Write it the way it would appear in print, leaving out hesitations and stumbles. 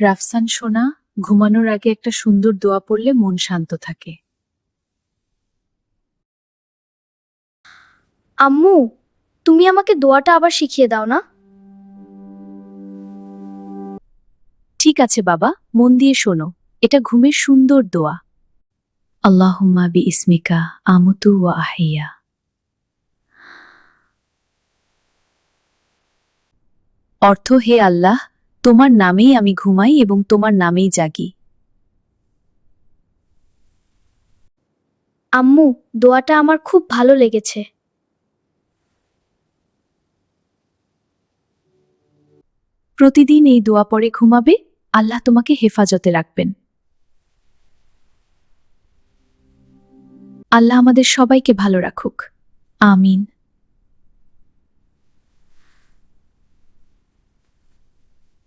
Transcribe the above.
রাফসান সোনা, ঘুমানোর আগে একটা সুন্দর দোয়া পড়লে মন শান্ত থাকে। আম্মু, তুমি আমাকে দোয়াটা আবার শিখিয়ে দাও না? ঠিক আছে বাবা, মন দিয়ে শোনো। এটা ঘুমের সুন্দর দোয়া। আল্লাহুম্মা বি ইসমিকা আমুতু ওয়া আহিয়া। অর্থ, হে আল্লাহ, তোমার নামেই আমি ঘুমাই এবং তোমার নামেই জাগি। আম্মু, দোয়াটা আমার খুব ভালো লেগেছে। প্রতিদিন এই দোয়া পড়ে ঘুমাবে, আল্লাহ তোমাকে হেফাজতে রাখবেন। আল্লাহ আমাদের সবাইকে ভালো রাখুক। আমিন।